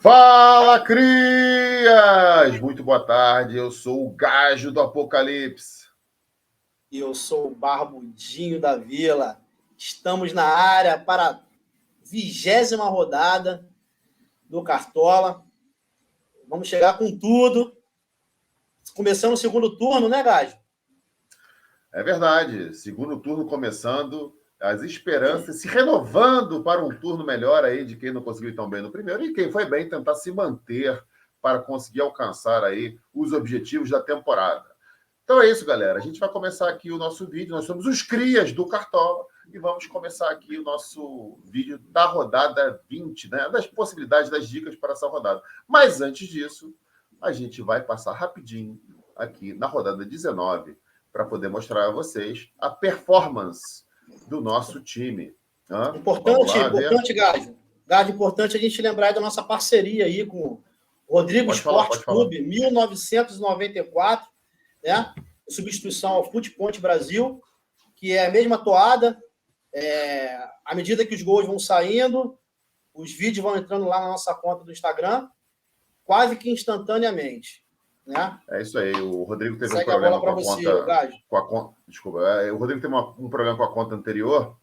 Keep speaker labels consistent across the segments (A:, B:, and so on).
A: Fala, crias! Muito boa tarde, eu sou o Gajo do Apocalipse.
B: E eu sou o Barbudinho da Vila. Estamos na área para a 20ª rodada do Cartola. Vamos chegar com tudo. Começando o segundo turno, né, Gajo?
A: É verdade, segundo turno começando, as esperanças se renovando para um turno melhor aí de quem não conseguiu ir tão bem no primeiro e quem foi bem tentar se manter para conseguir alcançar aí os objetivos da temporada. Então é isso, galera. A gente vai começar aqui o nosso vídeo. Nós somos os crias do Cartola e vamos começar aqui o nosso vídeo da rodada 20, né? Das possibilidades, das dicas para essa rodada. Mas antes disso, a gente vai passar rapidinho aqui na rodada 19 para poder mostrar a vocês a performance do nosso time.
B: Importante, Gajo. Gajo, importante a gente lembrar da nossa parceria aí com o Rodrigo Esporte Clube, 1994, né? Em substituição ao Fute Ponte Brasil, que é a mesma toada. À medida que os gols vão saindo, os vídeos vão entrando lá na nossa conta do Instagram, quase que instantaneamente. Né?
A: É isso aí. O Rodrigo teve um problema com a conta. Desculpa. O Rodrigo teve um problema com a conta anterior.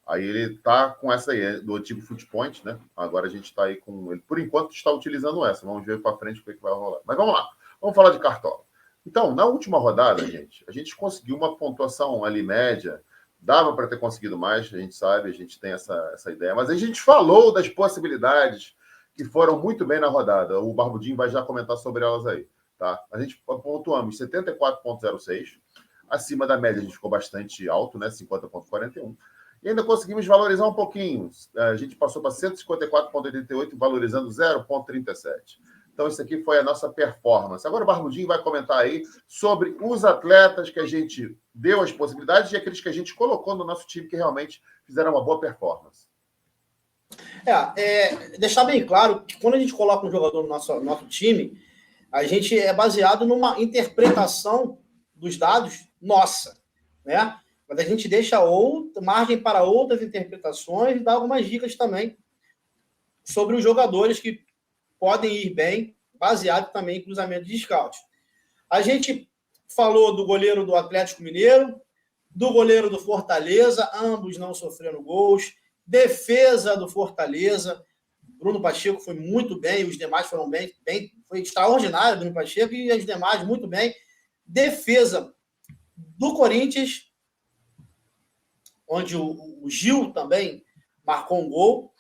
A: Aí ele tá com essa aí, do antigo Footpoint, né? Agora a gente está aí com ele. Por enquanto está utilizando essa. Vamos ver para frente o que vai rolar. Mas vamos lá. Vamos falar de Cartola. Então, na última rodada, a gente conseguiu uma pontuação ali média. Dava para ter conseguido mais, a gente sabe, a gente tem essa ideia. Mas a gente falou das possibilidades que foram muito bem na rodada. O Barbudinho vai já comentar sobre elas aí. Tá? A gente pontuamos 74,06. Acima da média, a gente ficou bastante alto, né? 50,41. E ainda conseguimos valorizar um pouquinho. A gente passou para 154,88, valorizando 0,37. Então, isso aqui foi a nossa performance. Agora o Barbudinho vai comentar aí sobre os atletas que a gente deu as possibilidades e aqueles que a gente colocou no nosso time que realmente fizeram uma boa performance.
B: Deixar bem claro que quando a gente coloca um jogador no nosso time, a gente é baseado numa interpretação dos dados nossa, né? Mas a gente deixa margem para outras interpretações e dá algumas dicas também sobre os jogadores que podem ir bem, baseado também em cruzamento de scout. A gente falou do goleiro do Atlético Mineiro, do goleiro do Fortaleza, ambos não sofreram gols, defesa do Fortaleza, Bruno Pacheco foi muito bem, os demais foram bem, foi extraordinário o Bruno Pacheco e os demais muito bem. Defesa do Corinthians, onde o Gil também marcou um gol.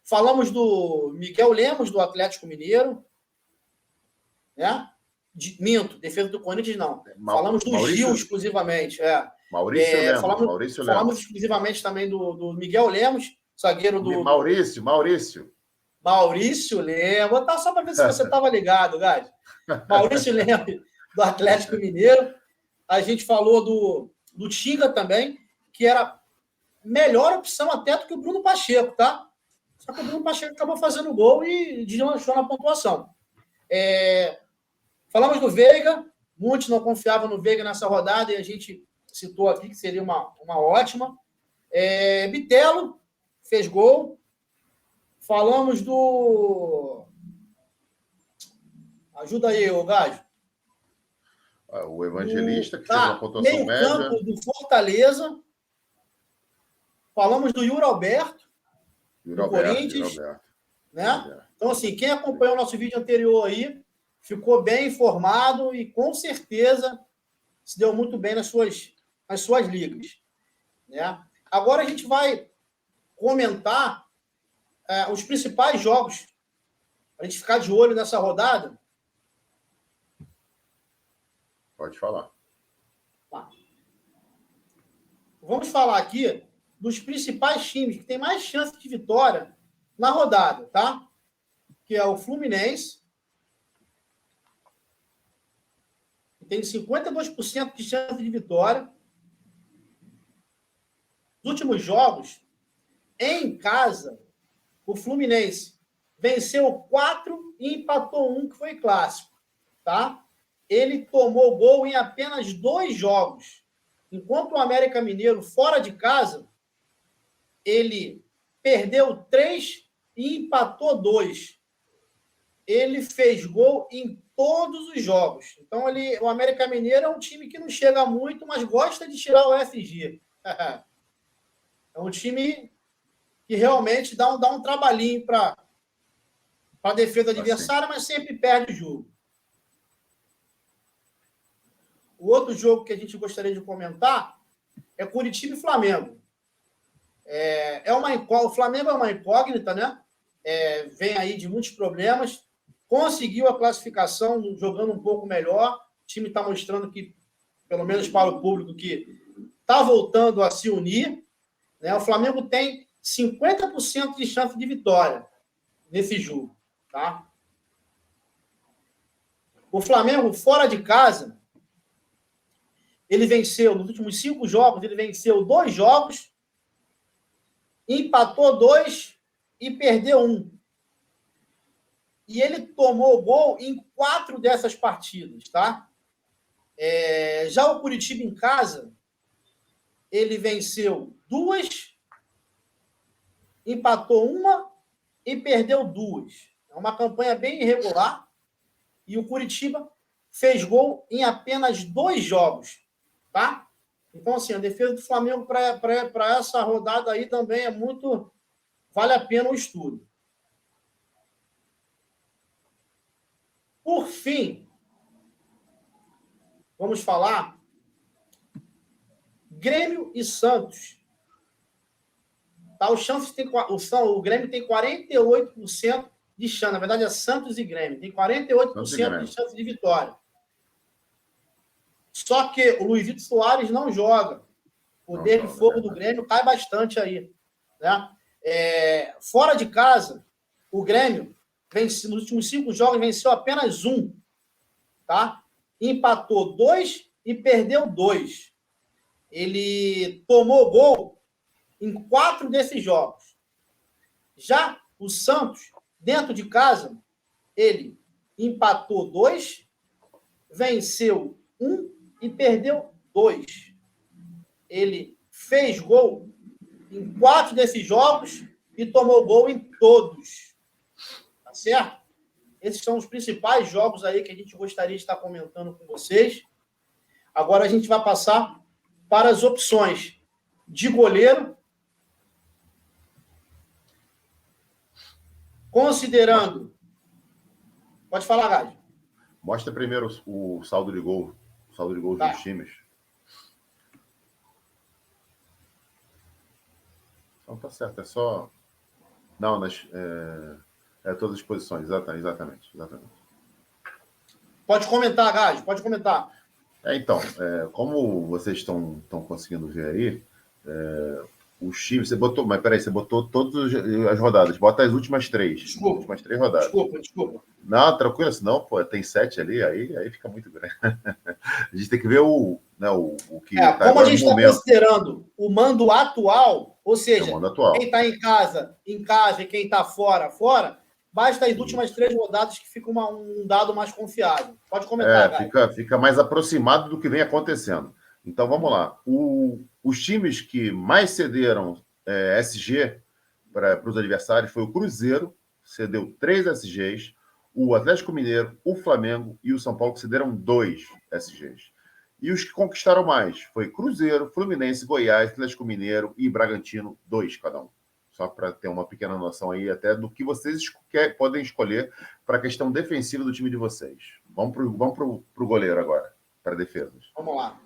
B: Falamos do Miguel Lemos, do Atlético Mineiro. Né? Minto, defesa do Corinthians não. Falamos do Gil exclusivamente.
A: Maurício Lemos.
B: Falamos exclusivamente também do Miguel Lemos, zagueiro do...
A: Maurício
B: Lemos. Vou botar só para ver se você estava ligado, Gás. Maurício Lemos, do Atlético Mineiro. A gente falou do Tinga também, que era melhor opção até do que o Bruno Pacheco, tá? Só que o Bruno Pacheco acabou fazendo gol e deslanchou na pontuação. Falamos do Veiga. Muitos não confiavam no Veiga nessa rodada e a gente citou aqui que seria uma ótima. Bitelo fez gol. Falamos do... Ajuda aí, ô Gajo.
A: O Evangelista, que fez uma pontuação média.
B: Meio campo do Fortaleza. Falamos do Yuri Alberto, do Corinthians. Né? Então, assim, quem acompanhou o nosso vídeo anterior aí, ficou bem informado e, com certeza, se deu muito bem nas suas ligas. Né? Agora a gente vai comentar os principais jogos para a gente ficar de olho nessa rodada.
A: Pode falar.
B: Tá. Vamos falar aqui dos principais times que tem mais chance de vitória na rodada, tá? Que é o Fluminense, que tem 52% de chance de vitória. Nos últimos jogos, em casa, o Fluminense venceu 4 e empatou 1, que foi clássico, tá? Ele tomou gol em apenas 2 jogos. Enquanto o América Mineiro, fora de casa, ele perdeu 3 e empatou 2. ele fez gol em todos os jogos. Então, o América Mineiro é um time que não chega muito, mas gosta de tirar o FG. É um time que realmente dá um trabalhinho para a defesa adversária, mas sempre perde o jogo. O outro jogo que a gente gostaria de comentar é Curitiba e Flamengo. O Flamengo é uma incógnita, né? Vem aí de muitos problemas. Conseguiu a classificação jogando um pouco melhor. O time está mostrando que, pelo menos para o público, que está voltando a se unir. Né? O Flamengo tem 50% de chance de vitória nesse jogo. Tá? O Flamengo, fora de casa, ele venceu, nos últimos 5 jogos, ele venceu 2 jogos, empatou 2 e perdeu 1. E ele tomou gol em 4 dessas partidas, tá? Já o Curitiba em casa, ele venceu 2, empatou 1 e perdeu 2. É uma campanha bem irregular. E o Curitiba fez gol em apenas 2 jogos, tá? Então, assim, a defesa do Flamengo para essa rodada aí também vale a pena o estudo. Por fim, vamos falar Grêmio e Santos. Tá? O Grêmio tem 48% de chance. Na verdade, é Santos e Grêmio. Tem 48% de chance de vitória. Só que o Luizito Soares não joga. O poder de fogo do Grêmio cai bastante aí. Né? Fora de casa, o Grêmio, nos últimos 5 jogos, venceu apenas 1. Tá? Empatou 2 e perdeu 2. Ele tomou gol em 4 desses jogos. Já o Santos, dentro de casa, ele empatou 2, venceu 1 e perdeu 2. Ele fez gol em 4 desses jogos e tomou gol em todos. Tá certo? Esses são os principais jogos aí que a gente gostaria de estar comentando com vocês. Agora a gente vai passar para as opções de goleiro. Considerando... Pode falar, Gade.
A: Mostra primeiro o saldo de gol. O saldo de gols dos times. Não, tá certo. É só... Não, todas as posições. Exatamente.
B: Pode comentar, Gade. Pode comentar.
A: Então, como vocês estão conseguindo ver aí, os times, você botou todas as rodadas, bota as últimas 3.
B: Desculpa.
A: As últimas 3 rodadas.
B: Desculpa.
A: Não, tranquilo, senão, tem 7 ali, aí fica muito grande. A gente tem que ver o que
B: tá como a gente está considerando o mando atual, ou seja, quem está em casa e quem está fora, basta as últimas 3 rodadas que fica um dado mais confiável. Pode comentar,
A: fica mais aproximado do que vem acontecendo. Então, vamos lá. Os times que mais cederam SG para os adversários foi o Cruzeiro, cedeu 3 SGs, o Atlético Mineiro, o Flamengo e o São Paulo, que cederam 2 SGs. E os que conquistaram mais foi Cruzeiro, Fluminense, Goiás, Atlético Mineiro e Bragantino, 2 cada um. Só para ter uma pequena noção aí até do que vocês podem escolher para a questão defensiva do time de vocês. Vamos pro goleiro agora, para defesas.
B: Vamos lá.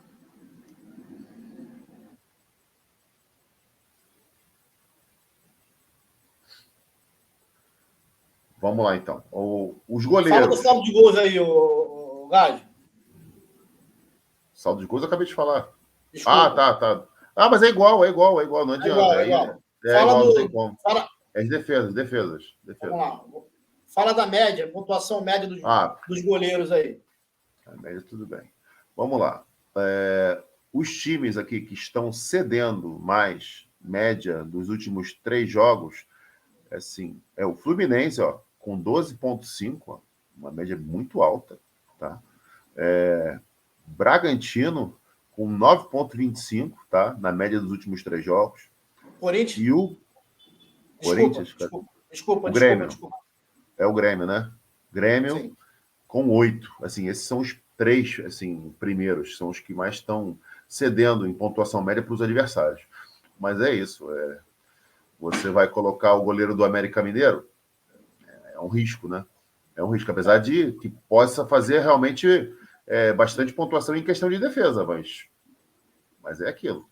A: Vamos lá, então. Os goleiros...
B: Fala do saldo de gols aí, o Gade.
A: Saldo de gols eu acabei de falar.
B: Desculpa.
A: Tá. Mas é igual, não adianta.
B: É igual.
A: Não tem como. As defesas.
B: Vamos lá. Fala da média, pontuação média dos goleiros aí.
A: A média, tudo bem. Vamos lá. Os times aqui que estão cedendo mais média dos últimos 3 jogos, é o Fluminense, com 12,5, uma média muito alta, tá? Bragantino, com 9,25, tá? Na média dos últimos 3 jogos.
B: Corinthians.
A: E o Corinthians.
B: Desculpa.
A: O Grêmio. É o Grêmio, né? Grêmio
B: Sim.
A: com 8. Assim, esses são os 3 assim, primeiros, são os que mais estão cedendo em pontuação média para os adversários. Mas é isso. Você vai colocar o goleiro do América Mineiro? É um risco, né? É um risco, apesar de que possa fazer realmente bastante pontuação em questão de defesa, mas é aquilo.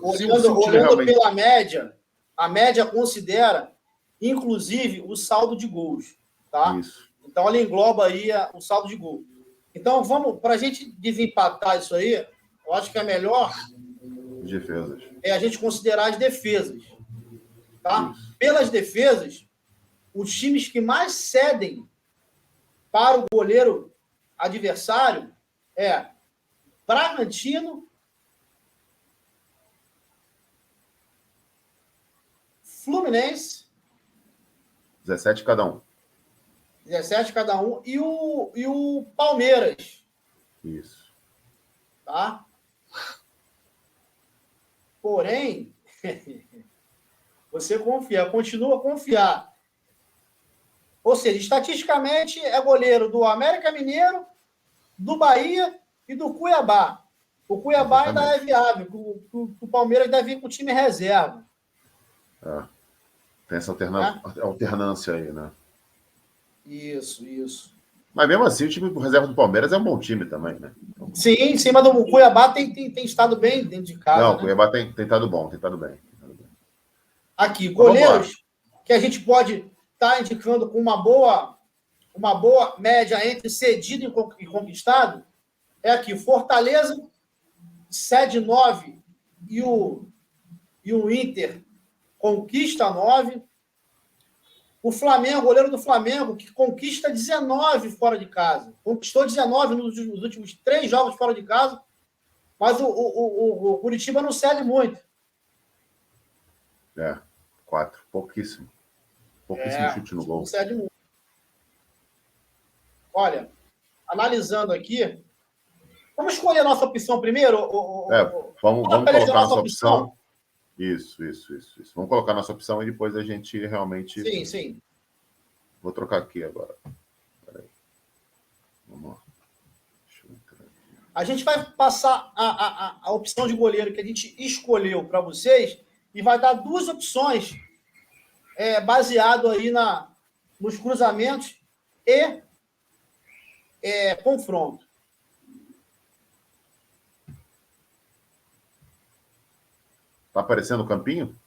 B: Olhando realmente... pela média, a média considera, inclusive, o saldo de gols. Tá?
A: Isso.
B: Então, ela engloba aí o saldo de gol. Então, vamos, para a gente desempatar isso aí, eu acho que é melhor
A: defesas.
B: A gente considerar as defesas. Tá? Pelas defesas, os times que mais cedem para o goleiro adversário é Bragantino, Fluminense,
A: 17 cada um.
B: 17 cada um, e o Palmeiras.
A: Isso.
B: Tá? Porém, você continua a confiar. Ou seja, estatisticamente é goleiro do América Mineiro, do Bahia e do Cuiabá. O Cuiabá ainda é viável, o Palmeiras deve vir com o time reserva.
A: Tem essa alternância aí, né?
B: Isso.
A: Mas mesmo assim, o time do reserva do Palmeiras é um bom time também, né?
B: Sim, mas o Cuiabá tem estado bem dentro de casa.
A: Não, o Cuiabá tem estado bom, tem estado bem.
B: Aqui, goleiros que a gente pode estar indicando com uma boa média entre cedido e conquistado, é aqui, Fortaleza, cede 9 e o Inter conquista 9. O Flamengo, goleiro do Flamengo, que conquista 19 fora de casa. Conquistou 19 nos últimos 3 jogos fora de casa, mas o Curitiba não cede muito.
A: 4. Pouquíssimo chute no gol.
B: Não cede muito. Olha, analisando aqui, vamos escolher a nossa opção primeiro?
A: Vamos colocar a nossa opção. Isso. Vamos colocar a nossa opção e depois a gente realmente...
B: Sim.
A: Vou trocar aqui agora. Peraí. Vamos lá. Deixa eu entrar aqui.
B: A gente vai passar a opção de goleiro que a gente escolheu para vocês e vai dar 2 opções baseado aí nos cruzamentos e confronto.
A: Tá aparecendo o campinho?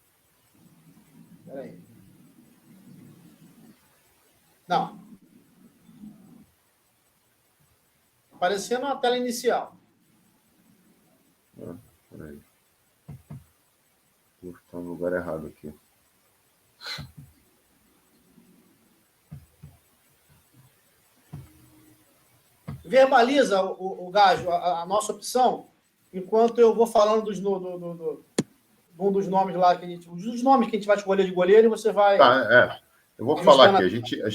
B: Peraí. Não. Aparecendo na tela inicial.
A: Peraí. Estou no lugar errado aqui.
B: Verbaliza, o Gajo, a nossa opção, enquanto eu vou falando um dos nomes lá que os nomes que a gente vai escolher de goleiro e você vai...
A: Eu vou falar aqui. A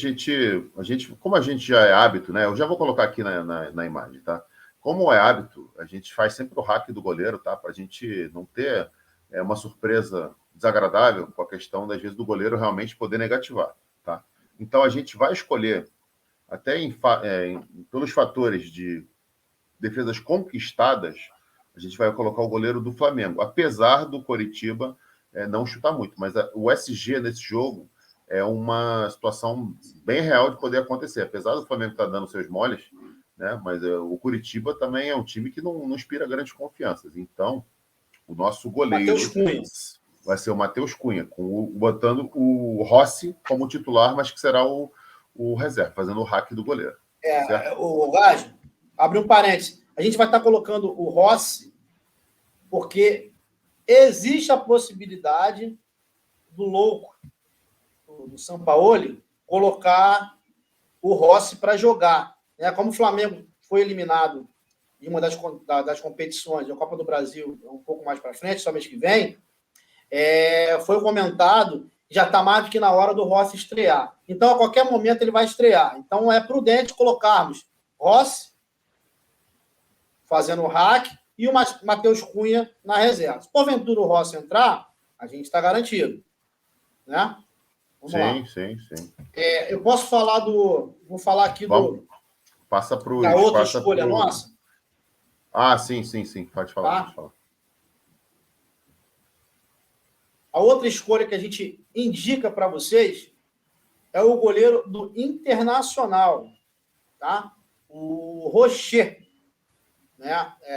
A: gente, como a gente já é hábito, né? Eu já vou colocar aqui na imagem, tá? Como é hábito, a gente faz sempre o hack do goleiro, tá? Para a gente não ter uma surpresa desagradável com a questão, das vezes, do goleiro realmente poder negativar, tá? Então, a gente vai escolher, até pelos fatores de defesas conquistadas, a gente vai colocar o goleiro do Flamengo, apesar do Coritiba não chutar muito. Mas o SG nesse jogo é uma situação bem real de poder acontecer. Apesar do Flamengo estar dando seus moles, né? Mas o Curitiba também é um time que não inspira grandes confianças. Então, o nosso goleiro vai ser o Matheus Cunha, botando o Rossi como titular, mas que será o reserva, fazendo o hack do goleiro.
B: O Gajo, abre um parênteses. A gente vai estar colocando o Rossi porque existe a possibilidade do louco, do Sampaoli, colocar o Rossi para jogar. Como o Flamengo foi eliminado em uma das competições, a Copa do Brasil, um pouco mais para frente, só mês que vem, foi comentado, já está mais do que na hora do Rossi estrear. Então, a qualquer momento, ele vai estrear. Então, é prudente colocarmos Rossi fazendo o hack e o Matheus Cunha na reserva. Se porventura o Rossi entrar, a gente está garantido. Né?
A: Sim.
B: Eu posso falar do... Vou falar aqui
A: Passa para
B: da outra escolha nossa.
A: Sim. Pode falar,
B: Tá?
A: pode falar.
B: A outra escolha que a gente indica para vocês é o goleiro do Internacional, tá? O Rocher. Né?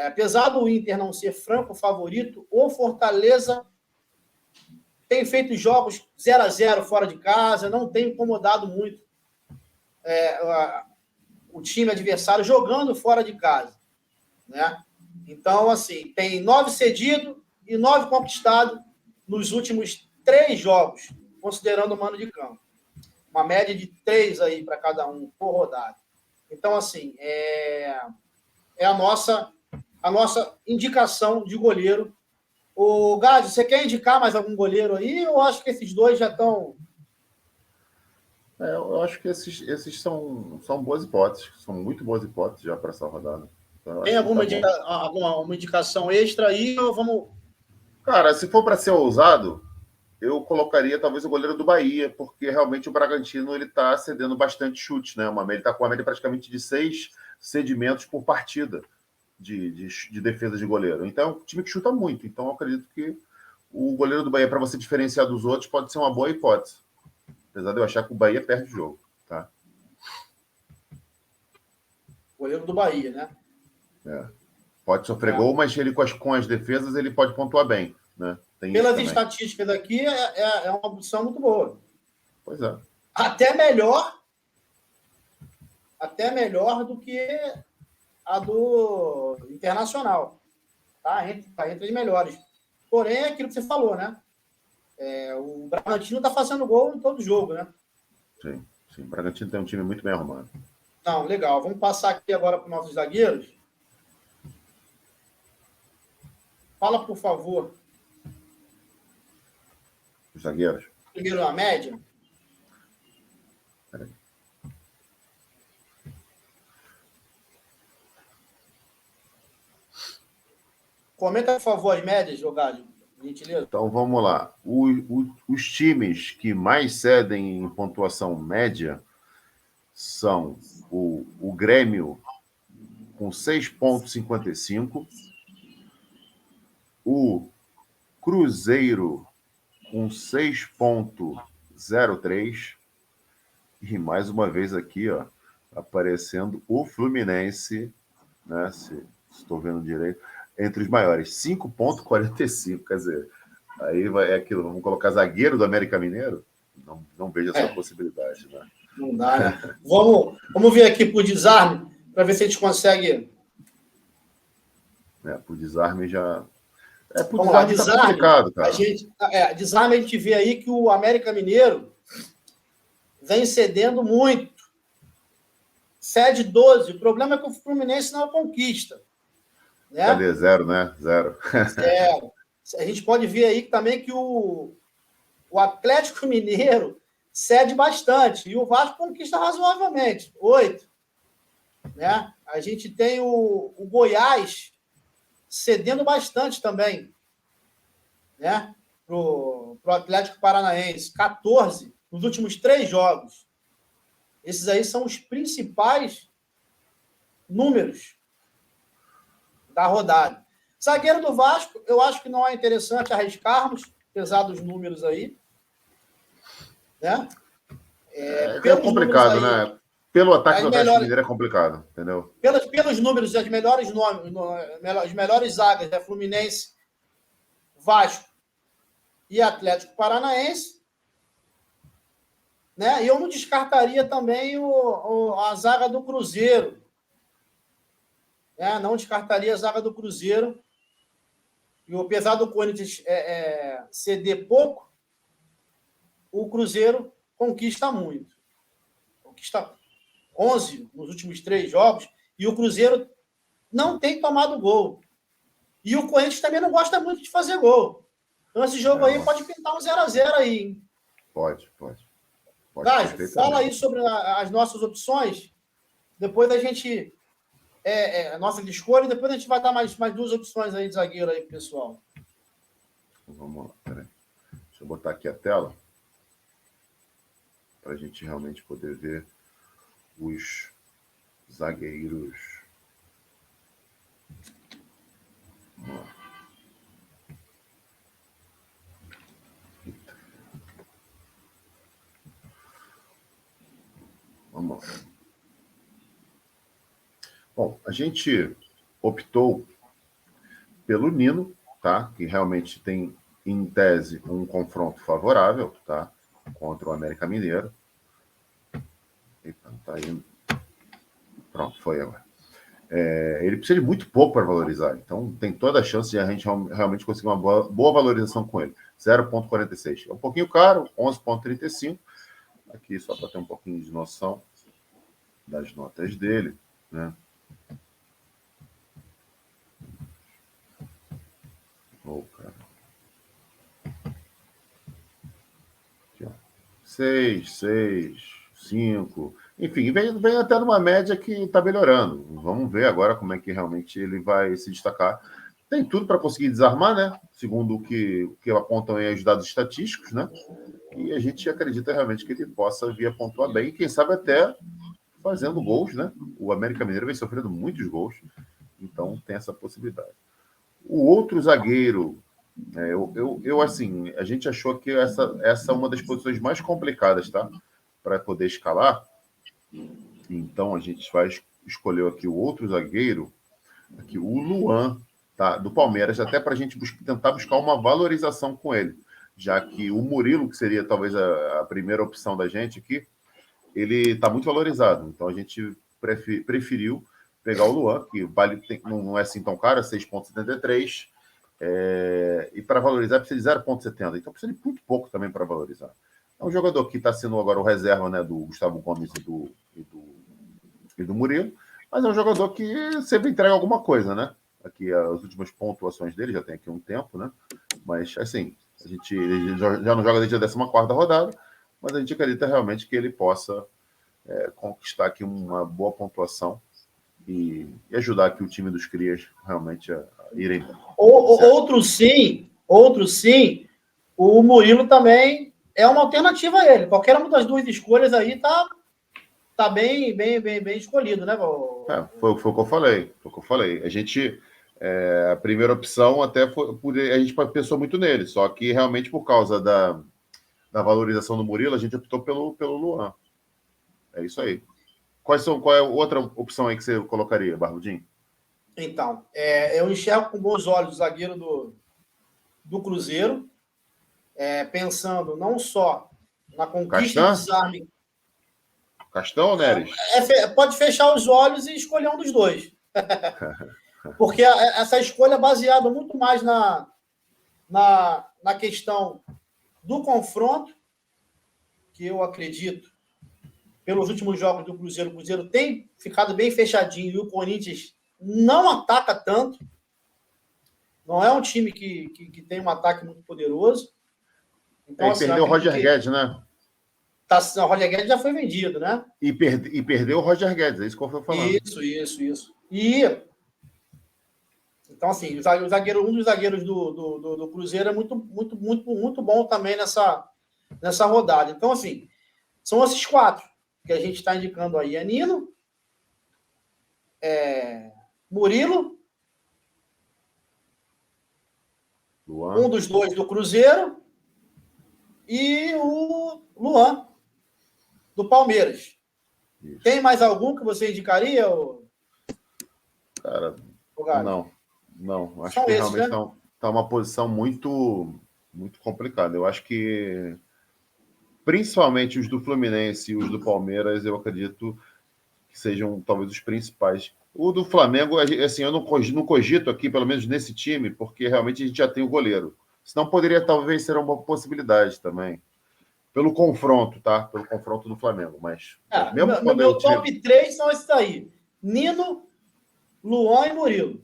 B: Apesar do Inter não ser franco favorito, o Fortaleza tem feito jogos 0-0 fora de casa, não tem incomodado muito o time adversário jogando fora de casa. Né? Então, assim, tem 9 cedidos e 9 conquistados nos últimos 3 jogos, considerando o mano de campo. Uma média de 3 aí para cada um por rodada. Então, assim, é a nossa indicação de goleiro. O Gadi, você quer indicar mais algum goleiro aí? Eu acho que esses dois já estão...
A: Eu acho que esses são boas hipóteses, são muito boas hipóteses já para essa rodada. Então,
B: tem alguma indicação extra aí ou vamos...
A: Cara, se for para ser ousado, eu colocaria talvez o goleiro do Bahia, porque realmente o Bragantino ele está cedendo bastante chute, né? Ele está com uma média praticamente de 6 cedimentos por partida de defesa de goleiro. Então, é um time que chuta muito. Então, eu acredito que o goleiro do Bahia, para você diferenciar dos outros, pode ser uma boa hipótese. Apesar de eu achar que o Bahia perde o jogo, tá?
B: Goleiro do Bahia, né?
A: Pode sofrer gol, mas ele com as defesas ele pode pontuar bem, né?
B: Pelas estatísticas daqui, é uma opção muito boa.
A: Pois é.
B: Até melhor do que a do Internacional. Tá entre as melhores. Porém, é aquilo que você falou, né? O Bragantino está fazendo gol em todo jogo, né?
A: Sim. O Bragantino tem um time muito bem arrumado.
B: Não, legal. Vamos passar aqui agora para os nossos zagueiros. Fala, por favor.
A: Os zagueiros.
B: Primeiro na média.
A: Peraí.
B: Comenta, por favor, as médias, Jogado. Gentileza.
A: Então, vamos lá. Os times que mais cedem em pontuação média são o Grêmio, com 6,55, o Cruzeiro, com 6,03, e mais uma vez aqui, ó, aparecendo o Fluminense, né? Se estou vendo direito, entre os maiores, 5,45. Quer dizer, aí é aquilo, vamos colocar zagueiro do América Mineiro? Não vejo essa possibilidade, né?
B: Não dá, né? Vamos ver aqui por desarme, para ver se a gente consegue.
A: Por desarme já.
B: Vamos lá, desarme.
A: Tá complicado, cara.
B: Desarme, a gente vê aí que o América Mineiro vem cedendo muito. Cede 12. O problema é que o Fluminense não conquista. Né?
A: Cadê? 0, né? 0.
B: A gente pode ver aí também que o Atlético Mineiro cede bastante. E o Vasco conquista razoavelmente. 8. Né? A gente tem o Goiás cedendo bastante também. Né? Pro Atlético Paranaense. 14 nos últimos 3 jogos. Esses aí são os principais números da rodada. Zagueiro do Vasco, eu acho que não é interessante arriscarmos, apesar dos números aí. Né?
A: É complicado, aí, né? Pelo ataque do Atlético Mineiro é complicado, entendeu?
B: Pelos números, as melhores zagas, né? Fluminense, Vasco e Atlético Paranaense. Né? E eu não descartaria também a zaga do Cruzeiro. Não descartaria a zaga do Cruzeiro. E apesar do Corinthians ceder pouco, o Cruzeiro conquista muito. Conquista 11 nos últimos 3 jogos. E o Cruzeiro não tem tomado gol. E o Corinthians também não gosta muito de fazer gol. Então, esse jogo aí pode pintar um 0-0 aí. Hein?
A: Pode.
B: Gás, fala aí sobre as nossas opções. Depois a gente... a nossa escolha, e depois a gente vai dar mais 2 opções aí de zagueiro aí, pessoal.
A: Vamos lá, peraí. Deixa eu botar aqui a tela. para a gente realmente poder ver os zagueiros. Vamos lá. Vamos lá. Bom, a gente optou pelo Nino, tá? Que realmente tem, em tese, um confronto favorável, tá? Contra o América Mineiro. Eita, não tá indo. Pronto, foi agora. Ele precisa de muito pouco para valorizar, então tem toda a chance de a gente realmente conseguir uma boa valorização com ele. 0,46. É um pouquinho caro, 11,35. Aqui, só para ter um pouquinho de noção das notas dele, né? Cara. Aqui, ó. 6, 5. Enfim, vem até numa média que está melhorando. Vamos ver agora como é que realmente ele vai se destacar. Tem tudo para conseguir desarmar, né? Segundo o que apontam aí os dados estatísticos, né? E a gente acredita realmente que ele possa vir a pontuar bem, e quem sabe até fazendo gols, né? O América Mineiro vem sofrendo muitos gols, então tem essa possibilidade. O outro zagueiro, assim, a gente achou que essa é uma das posições mais complicadas, tá? Para poder escalar. Então a gente vai escolher aqui o outro zagueiro, aqui o Luan, tá? Do Palmeiras, até para a gente tentar buscar uma valorização com ele, já que o Murilo, que seria talvez a primeira opção da gente aqui, ele está muito valorizado. Então a gente preferiu pegar o Luan, que não é assim tão caro, é 6,73. E para valorizar precisa de 0,70. Então precisa de muito pouco também para valorizar. É um jogador que está sendo agora o reserva, né, do Gustavo Gomes e do Murilo, mas é um jogador que sempre entrega alguma coisa, né? Aqui as últimas pontuações dele, já tem aqui um tempo, né? Mas assim, ele já não joga desde a 14ª rodada, mas a gente acredita realmente que ele possa conquistar aqui uma boa pontuação e ajudar aqui o time dos Crias realmente a irem bem.
B: Outro sim, o Murilo também é uma alternativa a ele. Qualquer uma das duas escolhas aí tá bem escolhido, né?
A: Foi o que eu falei. A gente, a primeira opção até a gente pensou muito nele, só que realmente por causa da valorização do Murilo, a gente optou pelo Luan. É isso aí. Qual é a outra opção aí que você colocaria, Barbudinho?
B: Então, eu enxergo com bons olhos o zagueiro do Cruzeiro, pensando não só na conquista de desarme.
A: Castão ou Neres?
B: Pode fechar os olhos e escolher um dos dois. Porque essa escolha é baseada muito mais na questão do confronto, que eu acredito, pelos últimos jogos do Cruzeiro, o Cruzeiro tem ficado bem fechadinho e o Corinthians não ataca tanto. Não é um time que tem um ataque muito poderoso.
A: Então, assim, perdeu o Roger Guedes, né?
B: O Roger Guedes já foi vendido, né?
A: E perdeu o Roger Guedes, é isso que eu estou falando.
B: Isso. Então, assim, um dos zagueiros do Cruzeiro é muito bom também nessa rodada. Então, assim, são esses 4 que a gente está indicando aí. É Nino, Murilo, Luan. Um dos 2 do Cruzeiro e o Luan, do Palmeiras. Isso. Tem mais algum que você indicaria?
A: Cara, não. Acho que realmente está uma posição muito, muito complicada. Eu acho que, principalmente os do Fluminense e os do Palmeiras, eu acredito que sejam talvez os principais. O do Flamengo, assim, eu não cogito aqui, pelo menos nesse time, porque realmente a gente já tem o goleiro. Senão poderia talvez ser uma possibilidade também. Pelo confronto, tá? Pelo confronto do Flamengo. Mas
B: meu top 3 são esses aí. Nino, Luan e Murilo.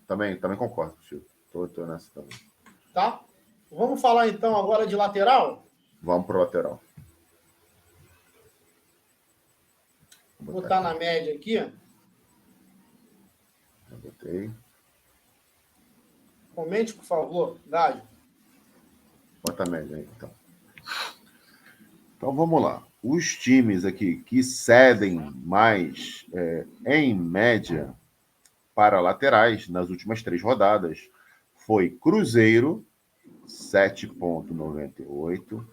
A: Também concordo, Chico. Tô nessa também.
B: Tá? Vamos falar então agora de lateral?
A: Vamos pro lateral.
B: Vou botar na média aqui.
A: Já botei.
B: Comente, por favor, Gádio.
A: Bota a média aí, então. Então vamos lá. Os times aqui que cedem mais, em média, para laterais nas últimas 3 rodadas foi Cruzeiro, 7,98,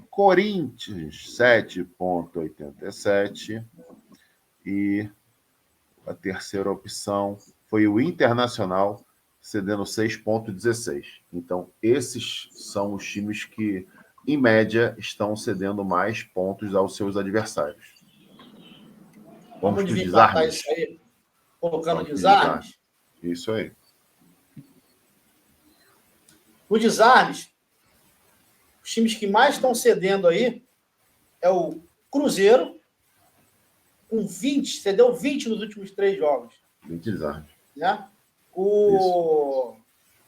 A: Corinthians, 7,87 e a terceira opção foi o Internacional, cedendo 6,16. Então, esses são os times que, em média, estão cedendo mais pontos aos seus adversários.
B: Vamos desempatar isso aí, colocando desarmes?
A: Isso aí.
B: O desarmes, os times que mais estão cedendo aí é o Cruzeiro, com 20, cedeu 20 nos últimos 3 jogos.
A: 20 desarmes.
B: Né? O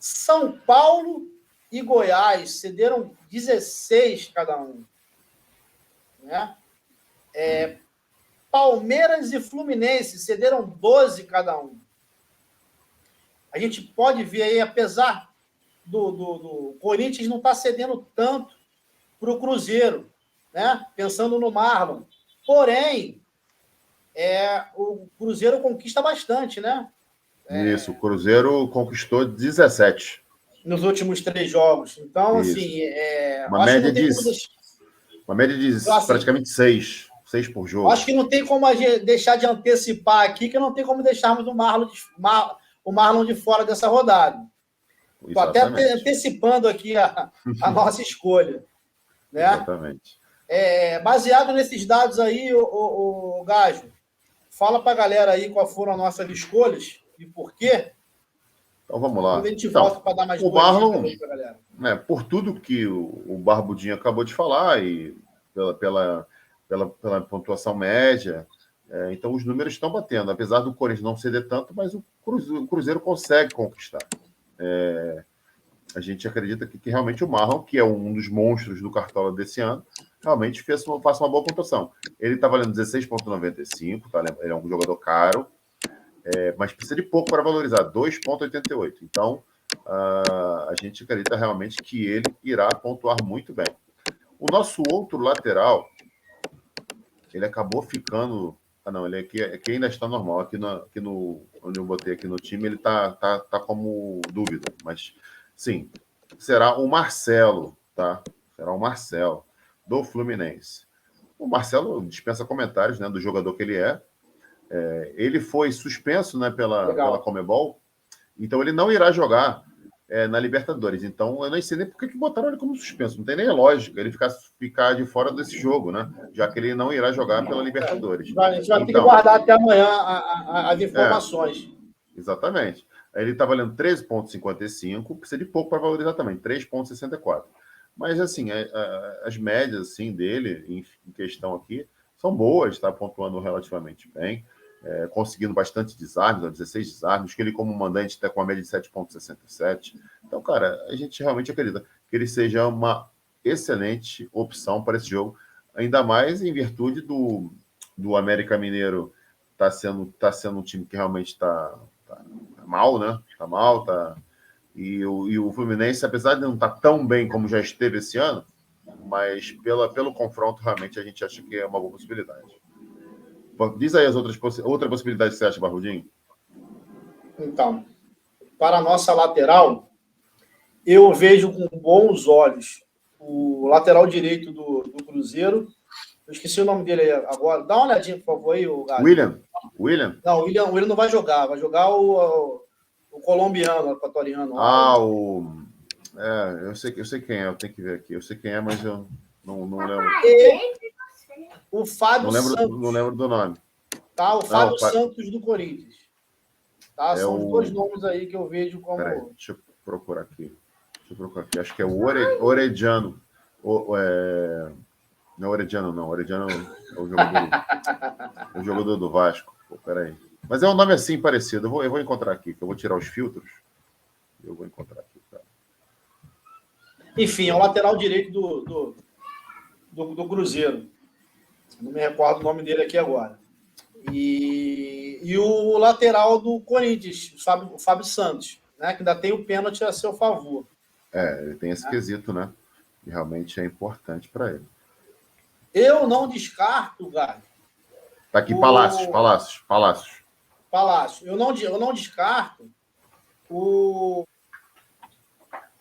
B: São Paulo e Goiás cederam 16 cada um. Né? Palmeiras e Fluminense cederam 12 cada um. A gente pode ver aí, apesar do Corinthians não estar cedendo tanto para o Cruzeiro, né? Pensando no Marlon. Porém, o Cruzeiro conquista bastante, né?
A: Isso, o Cruzeiro conquistou 17.
B: Nos últimos 3 jogos. Então,
A: isso.
B: Assim...
A: Uma média de praticamente 6 por jogo.
B: Acho que não tem como a gente deixar de antecipar aqui, que não tem como deixarmos o Marlon de fora dessa rodada. Estou até antecipando aqui a nossa escolha. Né?
A: Exatamente.
B: Baseado nesses dados aí, o Gajo, fala para a galera aí quais foram as nossas escolhas e por quê.
A: Então vamos lá.
B: A gente volta para dar mais
A: o Marlon,
B: para a galera.
A: Por tudo que o Barbudinho acabou de falar e pela pontuação média, então os números estão batendo. Apesar do Corinthians não ceder tanto, mas o Cruzeiro consegue conquistar. A gente acredita que realmente o Marlon, que é um dos monstros do Cartola desse ano, realmente faça uma boa pontuação. Ele está valendo 16,95, tá? Ele é um jogador caro, mas precisa de pouco para valorizar, 2,88. Então, a gente acredita realmente que ele irá pontuar muito bem. O nosso outro lateral, ele acabou ficando... não, ele aqui ainda está normal. Aqui onde eu botei aqui no time, ele tá como dúvida. Mas, sim, será o Marcelo, tá? Será o Marcelo, do Fluminense. O Marcelo dispensa comentários, né, do jogador que ele é. Ele foi suspenso, né, pela Conmebol, então ele não irá jogar na Libertadores. Então eu não sei nem por que botaram ele como suspenso. Não tem nem lógica ele ficar de fora desse jogo, né? Já que ele não irá jogar pela Libertadores.
B: A gente vai ter que guardar até amanhã as informações.
A: Exatamente. Ele está valendo 13,55, precisa de pouco para valorizar também, 3,64. Mas, assim, as médias assim, dele, em questão aqui, são boas, está pontuando relativamente bem, conseguindo bastante desarmes, 16 desarmes, que ele, como mandante, está com uma média de 7,67. Então, cara, a gente realmente acredita que ele seja uma excelente opção para esse jogo, ainda mais em virtude do América Mineiro tá sendo um time que realmente está mal, né? Está mal, E o Fluminense, apesar de não estar tão bem como já esteve esse ano, mas pelo confronto, realmente, a gente acha que é uma boa possibilidade. Diz aí as outra possibilidade que você acha, Barbudinho?
B: Então, para a nossa lateral, eu vejo com bons olhos o lateral direito do Cruzeiro. Eu esqueci o nome dele agora. Dá uma olhadinha, por favor, aí, o Gato.
A: William?
B: Não, o William não vai jogar. Vai jogar o colombiano, o equatoriano.
A: Eu sei quem é, eu tenho que ver aqui. Eu sei quem é, mas eu não lembro.
B: O Fábio Santos.
A: Não lembro do nome.
B: Tá, o Fábio Santos do Corinthians. Tá? São os 2 nomes aí que eu vejo como...
A: Peraí, deixa eu procurar aqui. Acho que é o Orediano. Não é Orediano, não. Orediano é o jogador do Vasco. Peraí. Mas é um nome assim parecido. Eu vou encontrar aqui, que eu vou tirar os filtros. Eu vou encontrar aqui, cara.
B: Enfim, é o lateral direito do Cruzeiro. Não me recordo o nome dele aqui agora. E o lateral do Corinthians, o Fábio Santos, né, que ainda tem o pênalti a seu favor.
A: Ele tem esse quesito, né? E realmente é importante para ele.
B: Eu não descarto, Gabi.
A: Tá aqui, Palácios.
B: Eu não descarto o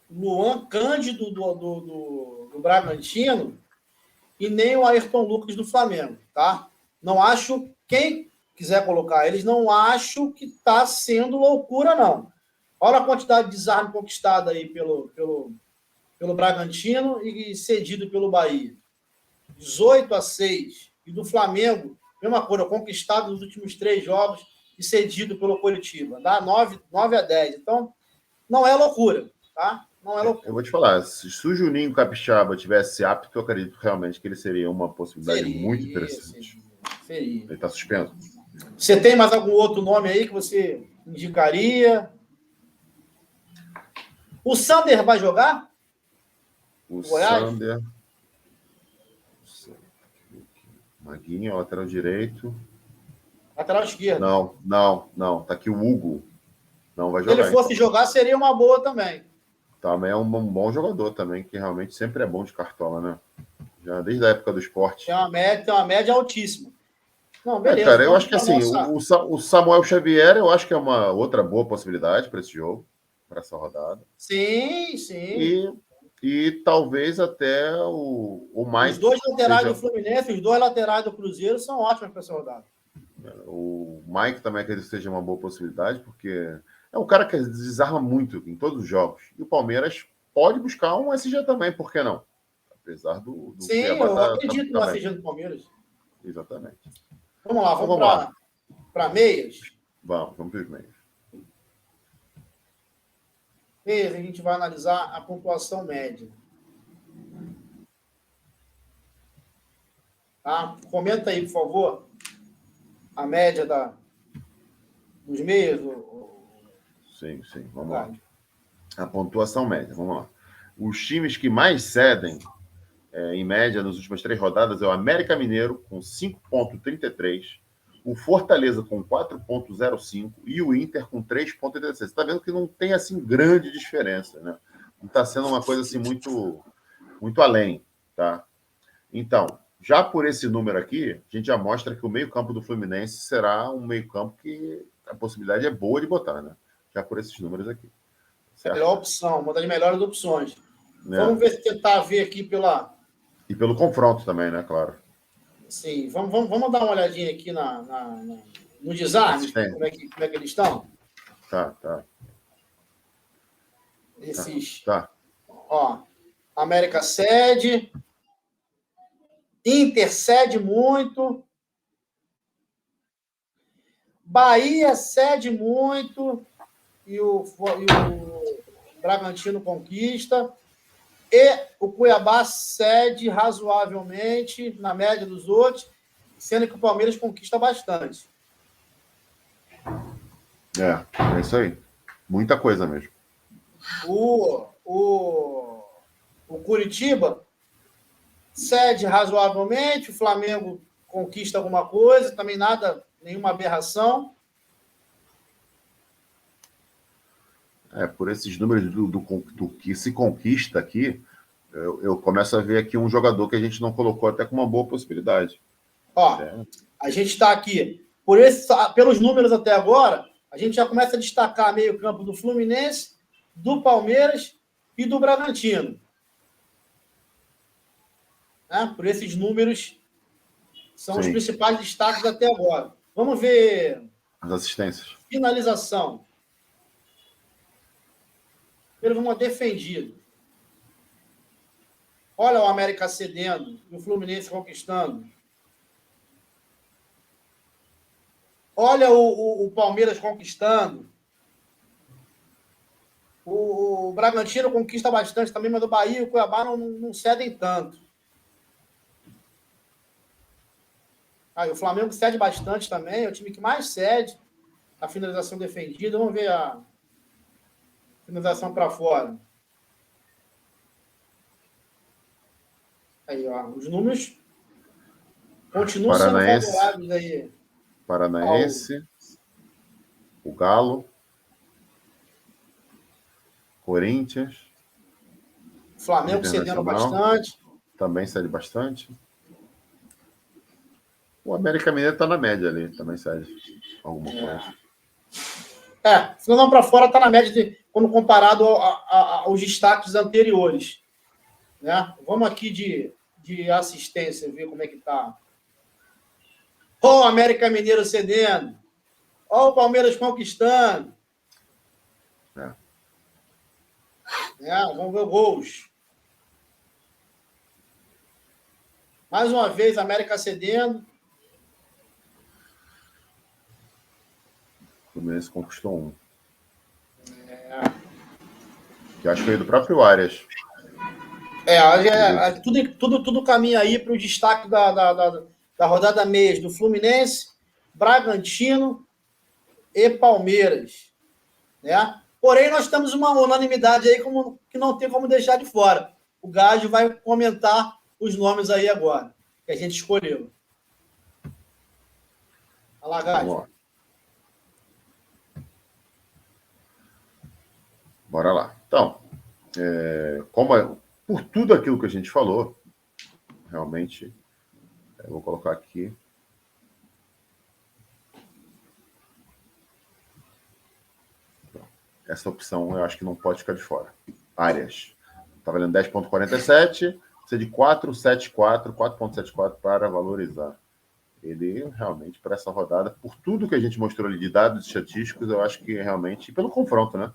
B: Luan Cândido do Bragantino e nem o Ayrton Lucas do Flamengo, tá? Não acho, quem quiser colocar eles, não acho que está sendo loucura, não. Olha a quantidade de desarme conquistada aí pelo Bragantino e cedido pelo Bahia. 18-6. E do Flamengo, mesma coisa, conquistado nos últimos 3 jogos e cedido pelo Coritiba. Dá 9-10. Então, não é loucura, tá? Não é loucura.
A: Eu vou te falar, se o Juninho Capixaba tivesse apto, eu acredito realmente que ele seria uma possibilidade muito interessante. Seria. Ele está suspenso.
B: Você tem mais algum outro nome aí que você indicaria? O Sander vai jogar?
A: O Sander. Maguinho, lateral direito.
B: Lateral esquerdo.
A: Não. Tá aqui o Hugo. Não vai jogar.
B: Se ele fosse jogar, seria uma boa também.
A: Também é um bom jogador também, que realmente sempre é bom de cartola, né? Já desde a época do esporte.
B: Tem uma média altíssima. Não, beleza.
A: Cara, eu acho que assim, o Samuel Xavier, eu acho que é uma outra boa possibilidade para esse jogo, para essa rodada.
B: Sim.
A: E talvez até o Mike.
B: Os 2 laterais do Fluminense, os 2 laterais do Cruzeiro são ótimos para essa rodada.
A: O Mike também acredito que seja uma boa possibilidade, porque é um cara que desarma muito em todos os jogos. E o Palmeiras pode buscar um SG também, por que não? Apesar do
B: Sim, eu acredito no SG do Palmeiras.
A: Exatamente.
B: Vamos lá, vamos para meias?
A: Vamos para os meias.
B: Meias, a gente vai analisar a pontuação média. Tá? Comenta aí, por favor, a média dos meias.
A: Sim, vamos lá. A pontuação média, vamos lá. Os times que mais cedem, em média, nas últimas 3 rodadas, é o América Mineiro, com 5,33, o Fortaleza com 4,05 e o Inter com 3,86. Você está vendo que não tem, assim, grande diferença, né? Não está sendo uma coisa, assim, muito, muito além, tá? Então, já por esse número aqui, a gente já mostra que o meio-campo do Fluminense será um meio-campo que a possibilidade é boa de botar, né? Já por esses números aqui.
B: Certo? Melhor opção, uma das melhores opções. Vamos ver se tentar ver aqui pela...
A: E pelo confronto também, né? Claro.
B: Sim, vamos dar uma olhadinha aqui no desarme, como é que eles estão.
A: Tá.
B: Esses...
A: Tá.
B: Ó, América cede, Inter cede muito, Bahia cede muito e o Bragantino conquista. E o Cuiabá cede razoavelmente, na média dos outros, sendo que o Palmeiras conquista bastante.
A: É isso aí. Muita coisa mesmo.
B: O Curitiba cede razoavelmente, o Flamengo conquista alguma coisa, também nada, nenhuma aberração.
A: Por esses números do que se conquista aqui, eu começo a ver aqui um jogador que a gente não colocou até com uma boa possibilidade.
B: Ó, a gente está aqui, pelos números até agora, a gente já começa a destacar meio campo do Fluminense, do Palmeiras e do Bragantino. Por esses números, são os principais destaques até agora. Vamos ver...
A: As assistências.
B: Finalização. Primeiro vamos a defendido. Olha o América cedendo e o Fluminense conquistando. Olha o Palmeiras conquistando. O Bragantino conquista bastante também, mas o Bahia e o Cuiabá não cedem tanto. O Flamengo cede bastante também, é o time que mais cede a finalização defendida. Vamos ver a finalização para fora. Aí, ó, os números continuam sendo favoráveis aí.
A: Paranaense, o Galo, Corinthians,
B: Flamengo cedendo bastante.
A: Também cede bastante. O América Mineiro está na média ali, também cede alguma coisa.
B: Se não para fora, está na média quando comparado aos destaques anteriores. Né? Vamos aqui de assistência, ver como é que está. O América Mineiro cedendo. Ó o Palmeiras conquistando. Vamos ver gols. Mais uma vez, América cedendo.
A: O Fluminense conquistou um. Que acho que veio do próprio Arias.
B: Tudo caminha aí para o destaque da rodada mês do Fluminense, Bragantino e Palmeiras. Né? Porém, nós temos uma unanimidade aí que não tem como deixar de fora. O Gágio vai comentar os nomes aí agora, que a gente escolheu. Fala, Gágio.
A: Bora lá. Então, por tudo aquilo que a gente falou, realmente, eu vou colocar aqui. Essa opção eu acho que não pode ficar de fora. Arias. Está valendo 10,47. Precisa de 4,74 para valorizar. Ele realmente, para essa rodada, por tudo que a gente mostrou ali de dados estatísticos, eu acho que realmente, e pelo confronto, né?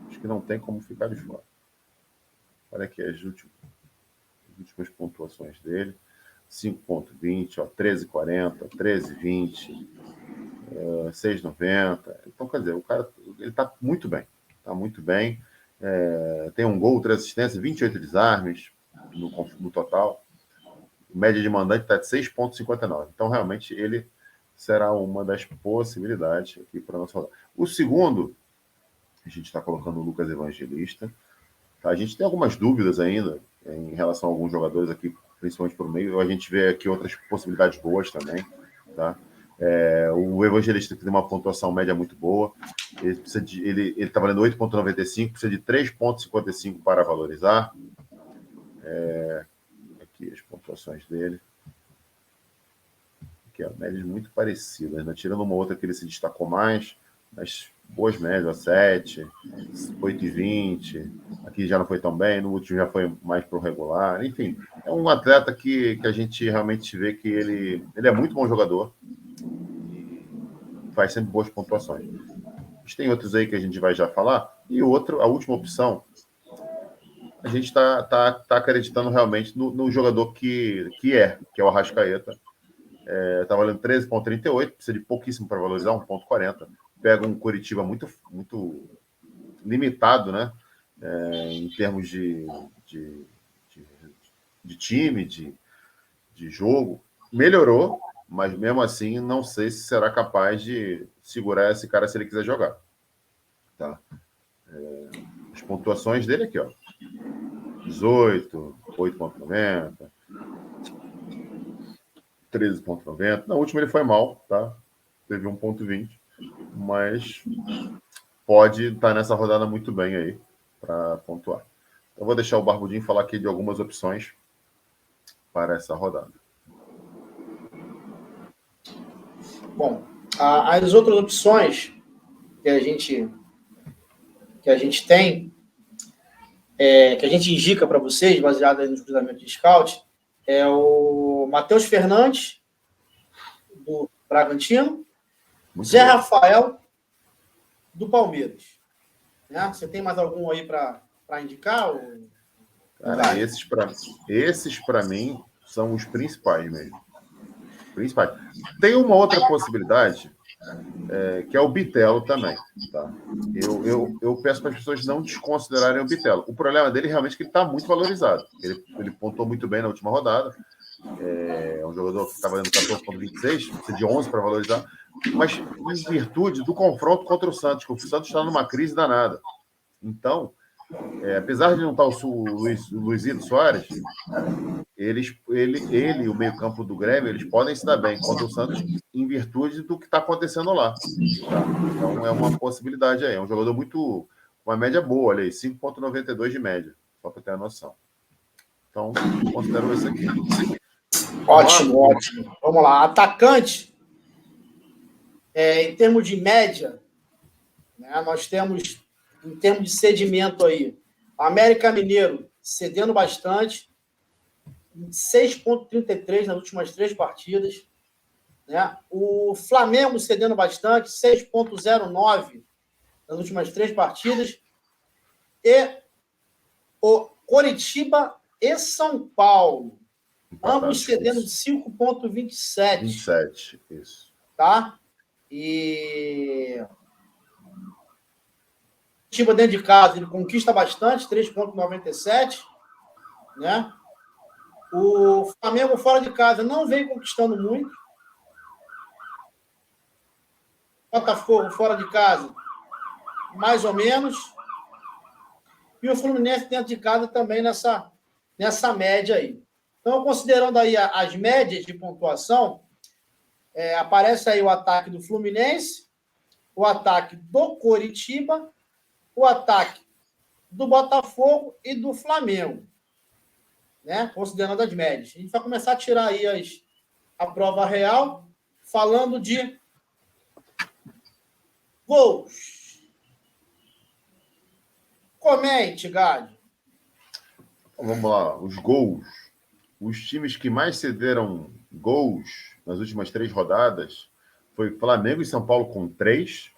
A: Acho que não tem como ficar de fora. Olha aqui as últimas pontuações dele. 5,20, 13,40, 13,20, 6,90. Então, quer dizer, o cara ele está muito bem. Está muito bem. Tem um gol, 3 assistências, 28 desarmes no total. Média de mandante está de 6,59. Então, realmente, ele será uma das possibilidades aqui para a nossa rodada. O segundo, a gente está colocando o Lucas Evangelista. Tá? A gente tem algumas dúvidas ainda em relação a alguns jogadores aqui, principalmente por meio. A gente vê aqui outras possibilidades boas também. Tá? O Evangelista tem uma pontuação média muito boa. Ele está valendo 8,95, precisa de 3,55 para valorizar. Aqui as pontuações dele. Aqui, médias muito parecidas, né? Tirando uma outra que ele se destacou mais, mas boas médias, 7, 8,20. Aqui já não foi tão bem, no último já foi mais para o regular. Enfim, é um atleta que a gente realmente vê que ele é muito bom jogador e faz sempre boas pontuações. Mas tem outros aí que a gente vai já falar. E a última opção, a gente tá acreditando realmente no jogador que é o Arrascaeta. Tá valendo 13,38, precisa de pouquíssimo para valorizar, 1,40. Pega um Coritiba muito, muito limitado, né? Em termos de time, de jogo. Melhorou, mas mesmo assim não sei se será capaz de segurar esse cara se ele quiser jogar. Tá? As pontuações dele aqui, ó. 18, 8,90, 13,90. Na última ele foi mal, tá? Teve 1,20, mas pode estar nessa rodada muito bem aí para pontuar. Eu vou deixar o Barbudinho falar aqui de algumas opções para essa rodada.
B: Bom, as outras opções que a gente tem, que a gente indica para vocês, baseado nos cruzamentos de scout, é o Matheus Fernandes, do Bragantino, muito Zé bom. Rafael, do Palmeiras. Né? Você tem mais algum aí para indicar?
A: Cara, esses para mim são os principais mesmo. Tem uma outra possibilidade, que é o Bitelo também. Tá? Eu peço para as pessoas não desconsiderarem o Bitelo. O problema dele realmente é que ele está muito valorizado. Ele pontuou muito bem na última rodada. É um jogador que está valendo 14,26, precisa de 11 para valorizar. Mas em virtude do confronto contra o Santos, que o Santos está numa crise danada. Então, apesar de não estar o Luizito Soares, ele e o meio-campo do Grêmio, eles podem se dar bem contra o Santos em virtude do que está acontecendo lá. Tá? Então, é uma possibilidade aí. É um jogador muito... uma média boa, olha aí, 5,92 de média, só para ter a noção. Então, considero esse aqui.
B: Ótimo, ótimo. Vamos lá. Atacante, em termos de média, né, nós temos, em termos de cedimento aí, América Mineiro cedendo bastante, 6,33 nas últimas 3 partidas. Né? O Flamengo cedendo bastante, 6,09 nas últimas 3 partidas. E o Coritiba e São Paulo, ambos cedendo 5,27.
A: 27, isso.
B: Tá? E Coritiba dentro de casa, ele conquista bastante, 3,97. Né? O Flamengo fora de casa não vem conquistando muito. Botafogo fora de casa, mais ou menos. E o Fluminense dentro de casa também nessa média aí. Então, considerando aí as médias de pontuação, aparece aí o ataque do Fluminense, o ataque do Coritiba, o ataque do Botafogo e do Flamengo, né? Considerando as médias. A gente vai começar a tirar aí a prova real, falando de gols. Comente, Gádio.
A: Vamos lá, os gols. Os times que mais cederam gols nas últimas 3 rodadas foi Flamengo e São Paulo com 3,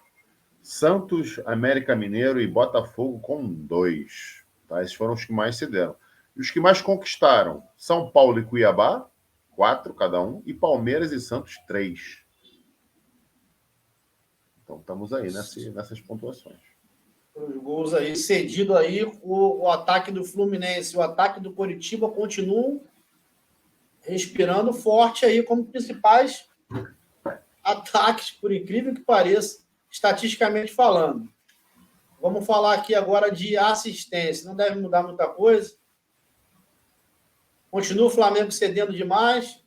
A: Santos, América Mineiro e Botafogo com 2. Tá? Esses foram os que mais cederam. E os que mais conquistaram, São Paulo e Cuiabá, 4 cada um, e Palmeiras e Santos, 3. Então estamos aí nessas pontuações.
B: Os gols aí, cedido aí, o ataque do Fluminense, o ataque do Coritiba continuam respirando forte aí como principais ataques, por incrível que pareça, estatisticamente falando. Vamos falar aqui agora de assistência. Não deve mudar muita coisa. Continua o Flamengo cedendo demais.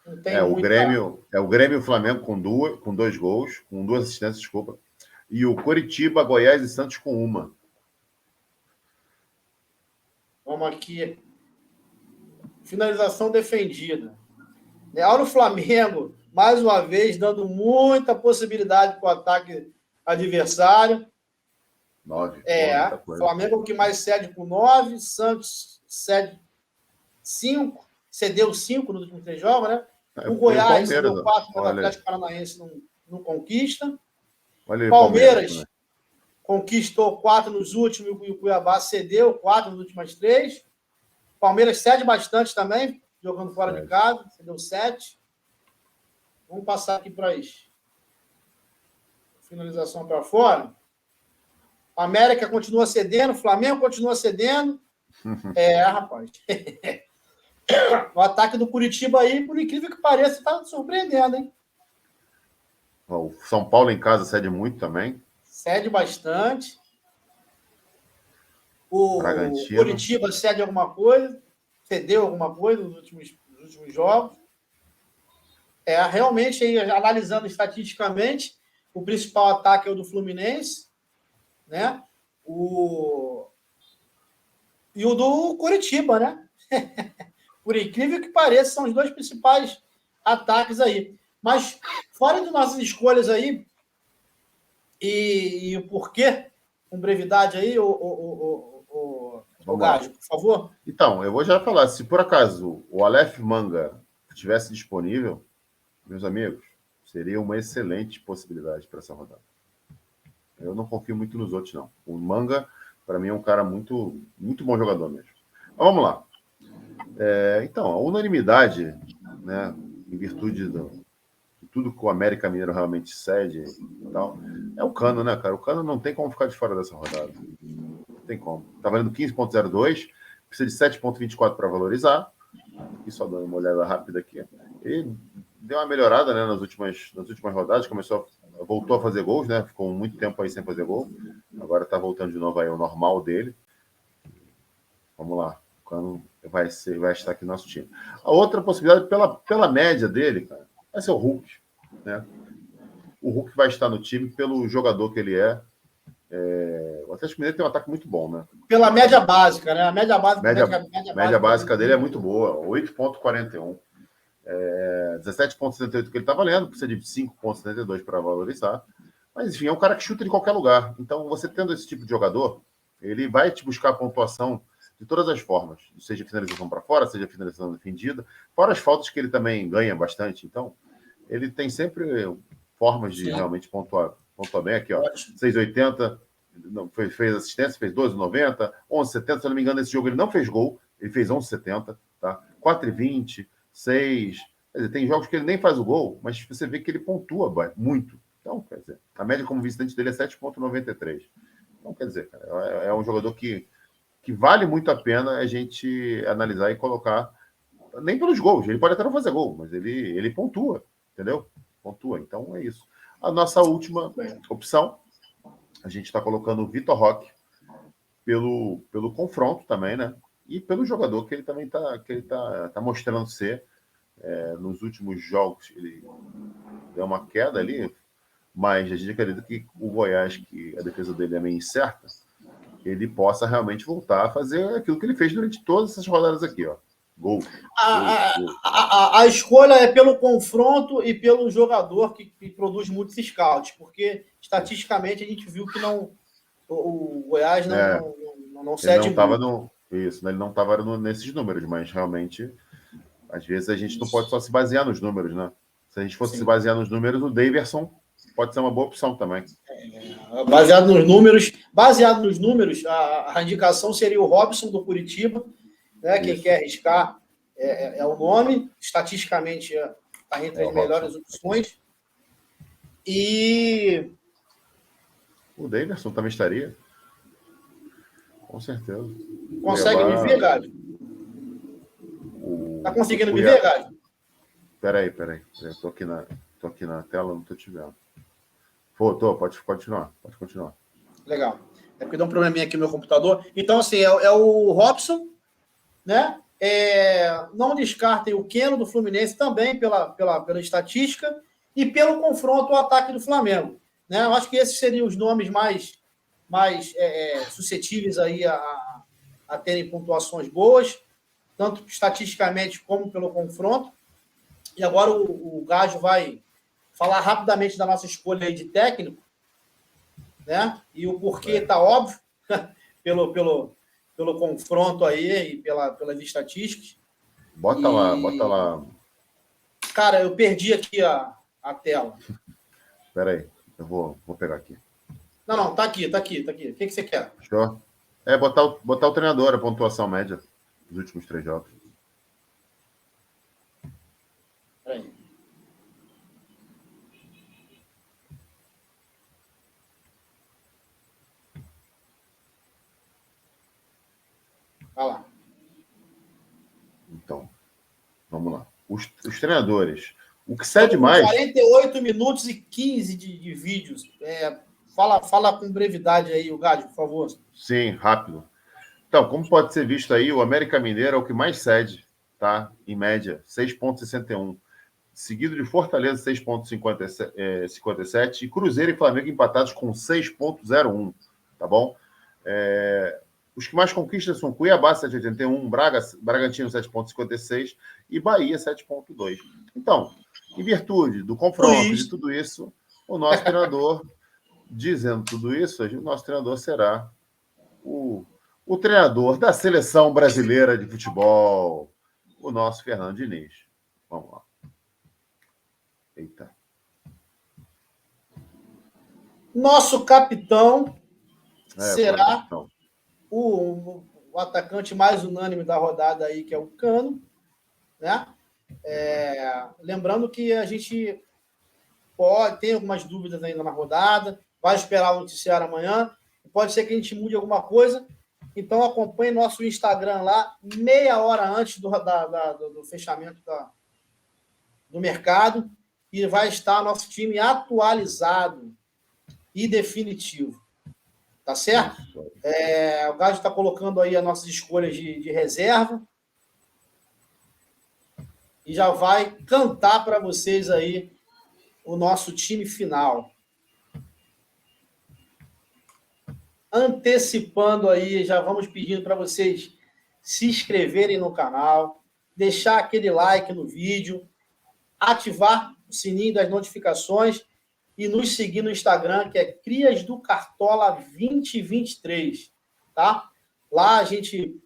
B: Não tem
A: o Grêmio e o Flamengo com 2 gols, com 2 assistências, desculpa. E o Coritiba, Goiás e Santos com 1.
B: Vamos aqui. Finalização defendida. Olha o Flamengo, mais uma vez, dando muita possibilidade para o ataque adversário.
A: 9.
B: O Flamengo é o que mais cede com 9, Santos cede 5, cedeu 5 nos últimos 3 jogos, né? O Goiás cedeu 4, mas o Atlético Paranaense não conquista. Palmeiras conquistou 4 nos últimos e o Cuiabá cedeu 4 nas últimas 3. Palmeiras cede bastante também, jogando fora de casa, cedeu 7. Vamos passar aqui para isso. Finalização para fora. América continua cedendo, Flamengo continua cedendo. Rapaz. O ataque do Curitiba aí, por incrível que pareça, está surpreendendo, hein?
A: O São Paulo em casa cede muito também.
B: Cede bastante. O Curitiba cede alguma coisa, cedeu alguma coisa nos últimos jogos. Realmente, aí, analisando estatisticamente, o principal ataque é o do Fluminense, né? E o do Curitiba, né? Por incrível que pareça, são os 2 principais ataques aí. Mas, fora de nossas escolhas aí, e o porquê, com brevidade aí, o Gádio, por favor.
A: Então, eu vou já falar, se por acaso o Aleph Manga estivesse disponível, meus amigos, seria uma excelente possibilidade para essa rodada. Eu não confio muito nos outros, não. O Manga, para mim, é um cara muito, muito bom jogador mesmo. Mas vamos lá. Então, a unanimidade, né, em virtude de tudo que o América Mineiro realmente cede e tal, é o Cano, né, cara? O Cano não tem como ficar de fora dessa rodada. Não tem como. Tá valendo 15,02, precisa de 7,24 para valorizar. Aqui só dando uma olhada rápida aqui. E deu uma melhorada, né, nas últimas rodadas, voltou a fazer gols, né? Ficou muito tempo aí sem fazer gol. Agora tá voltando de novo aí ao normal dele. Vamos lá. O Cano vai estar aqui no nosso time. A outra possibilidade, pela média dele, cara, vai ser o Hulk, né? O Hulk vai estar no time pelo jogador que ele é, O Atlético Mineiro tem um ataque muito bom, né?
B: Pela média básica, né? A
A: média básica dele é muito boa, 8,41. 17,78 que ele está valendo, precisa de 5,72 para valorizar. Mas, enfim, é um cara que chuta de qualquer lugar. Então, você tendo esse tipo de jogador, ele vai te buscar a pontuação de todas as formas, seja finalização para fora, seja finalização defendida, fora as faltas que ele também ganha bastante. Então, ele tem sempre formas de realmente pontuar bem. Aqui, ó, 6,80, fez assistência, fez 12,90, 11,70, se eu não me engano, nesse jogo ele não fez gol, ele fez 11,70, tá? 4,20, 6. Quer dizer, tem jogos que ele nem faz o gol, mas você vê que ele pontua muito. Então, quer dizer, a média como visitante dele é 7,93. Então, quer dizer, cara, é um jogador que vale muito a pena a gente analisar e colocar, nem pelos gols, ele pode até não fazer gol, mas ele pontua, entendeu? Pontua, então é isso. A nossa última opção, a gente está colocando o Vitor Roque pelo confronto também, né? E pelo jogador que ele também tá mostrando ser. Nos últimos jogos ele deu uma queda ali, mas a gente acredita que o Goiás, que a defesa dele é meio incerta, ele possa realmente voltar a fazer aquilo que ele fez durante todas essas rodadas aqui, ó. Gol.
B: A escolha é pelo confronto e pelo jogador que produz muitos scouts, porque estatisticamente a gente viu que o Goiás não cede muito.
A: Isso, né? Ele não estava nesses números, mas realmente, às vezes a gente não pode só se basear nos números, né? Se a gente fosse se basear nos números, o Daverson pode ser uma boa opção também.
B: Baseado nos números, a indicação seria o Robson do Curitiba, né? Quem quer arriscar é o nome, estatisticamente está entre as melhores opções. E
A: o Daverson também estaria. Com certeza.
B: Consegue me ver, Gado? Tá conseguindo me ver, Gado?
A: Peraí. Tô aqui na tela, não tô te vendo. Pode continuar.
B: Legal. É porque deu um probleminha aqui no meu computador. Então, assim, é o Robson, né? Não descartem o Keno do Fluminense também pela estatística e pelo confronto ao ataque do Flamengo, né? Eu acho que esses seriam os nomes mais suscetíveis aí a terem pontuações boas, tanto estatisticamente como pelo confronto. E agora o Gajo vai falar rapidamente da nossa escolha aí de técnico, né? E o porquê está óbvio, pelo confronto aí e pelas estatísticas.
A: Bota lá.
B: Cara, eu perdi aqui a tela.
A: Espera aí, eu vou pegar aqui.
B: Não, tá aqui. O que você quer?
A: Show. Botar o treinador, a pontuação média dos últimos 3 jogos.
B: Peraí. Vai lá.
A: Então, vamos lá. Os treinadores. O que cede mais...
B: 48 minutos e 15 de vídeos. Fala com brevidade aí, o Gado, por favor.
A: Sim, rápido. Então, como pode ser visto aí, o América Mineiro é o que mais cede, tá? Em média, 6,61. Seguido de Fortaleza, 6,57. E Cruzeiro e Flamengo empatados com 6,01. Tá bom? Os que mais conquistam são Cuiabá, 7,81. Bragantino, 7,56. E Bahia, 7,2. Então, em virtude do confronto, de tudo isso, o nosso treinador, dizendo tudo isso, o nosso treinador será o treinador da Seleção Brasileira de Futebol, o nosso Fernando Diniz. Vamos lá. Eita.
B: Nosso capitão será o atacante mais unânime da rodada aí, que é o Cano, né? Lembrando que a gente tem algumas dúvidas ainda na rodada, vai esperar o noticiário amanhã, pode ser que a gente mude alguma coisa, então acompanhe nosso Instagram lá, meia hora antes do fechamento do mercado, e vai estar nosso time atualizado e definitivo. Tá certo? O Gado está colocando aí as nossas escolhas de reserva e já vai cantar para vocês aí o nosso time final. antecipando aí, já vamos pedindo para vocês se inscreverem no canal, deixar aquele like no vídeo, ativar o sininho das notificações e nos seguir no Instagram, que é Crias do Cartola 2023, tá? Lá a gente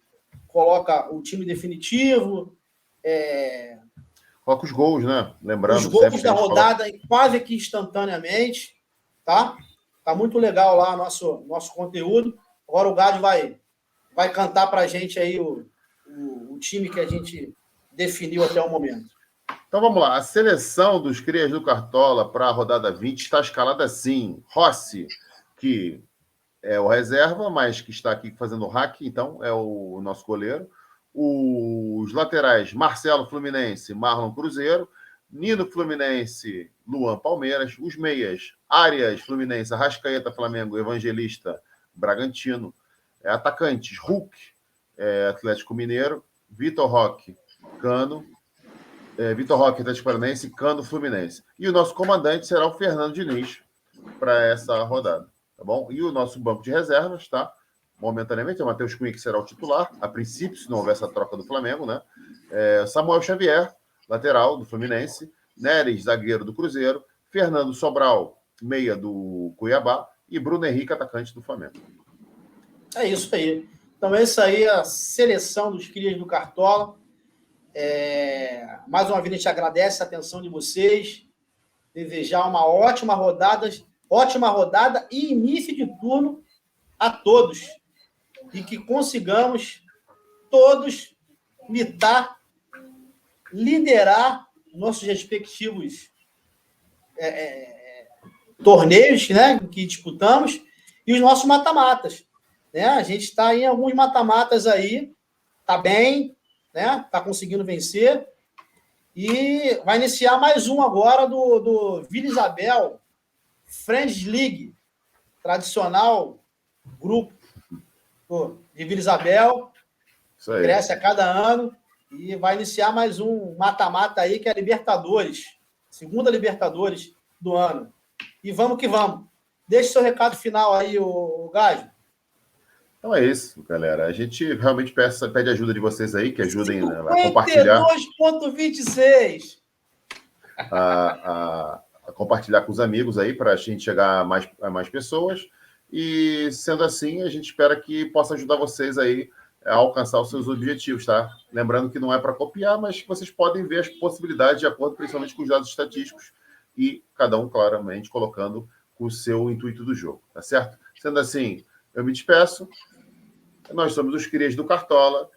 B: coloca o time definitivo,
A: coloca os gols, né? Lembrando
B: os gols da rodada quase que instantaneamente, tá? Tá muito legal lá nosso conteúdo. Agora o Gad vai cantar pra gente aí o time que a gente definiu até o momento.
A: Então vamos lá. A seleção dos Crias do Cartola para a rodada 20 está escalada assim. Rossi, que é o reserva, mas que está aqui fazendo o hack, então é o nosso goleiro. Os laterais, Marcelo Fluminense, Marlon Cruzeiro. Nino Fluminense, Luan Palmeiras. Os meias, Arias Fluminense, Arrascaeta Flamengo, Evangelista Bragantino. Atacantes, Hulk, Atlético Mineiro. Vitor Roque, Cano. Vitor Roque, Atlético Paranaense, Cano, Fluminense. E o nosso comandante será o Fernando Diniz para essa rodada, tá bom? E o nosso banco de reservas, tá? Momentaneamente, é o Matheus Cunha que será o titular, a princípio, se não houver essa troca do Flamengo, né? Samuel Xavier, lateral do Fluminense, Neres, zagueiro do Cruzeiro, Fernando Sobral, meia do Cuiabá, e Bruno Henrique, atacante do Flamengo.
B: É isso aí. Então, essa aí é a seleção dos Crias do Cartola. Mais uma vez, a gente agradece a atenção de vocês. Desejar uma ótima rodada e início de turno a todos. E que consigamos todos liderar nossos respectivos torneios, né, que disputamos, e os nossos mata-matas. Né? A gente está em alguns mata-matas aí, está bem, né? Está conseguindo vencer. E vai iniciar mais um agora do Vila Isabel Friends League, tradicional grupo de Vila Isabel. Cresce a cada ano. E vai iniciar mais um mata-mata aí, que é a Libertadores. Segunda Libertadores do ano. E vamos que vamos. Deixe seu recado final aí, o Gajo.
A: Então é isso, galera. A gente realmente pede ajuda de vocês aí, que ajudem a compartilhar.
B: 52,26.
A: A compartilhar com os amigos aí, para a gente chegar a mais pessoas. E, sendo assim, a gente espera que possa ajudar vocês aí a alcançar os seus objetivos, tá? Lembrando que não é para copiar, mas que vocês podem ver as possibilidades de acordo principalmente com os dados estatísticos e cada um, claramente, colocando o seu intuito do jogo, tá certo? Sendo assim, eu me despeço. Nós somos os Crias do Cartola.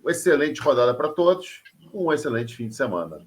A: Uma excelente rodada para todos. Um excelente fim de semana.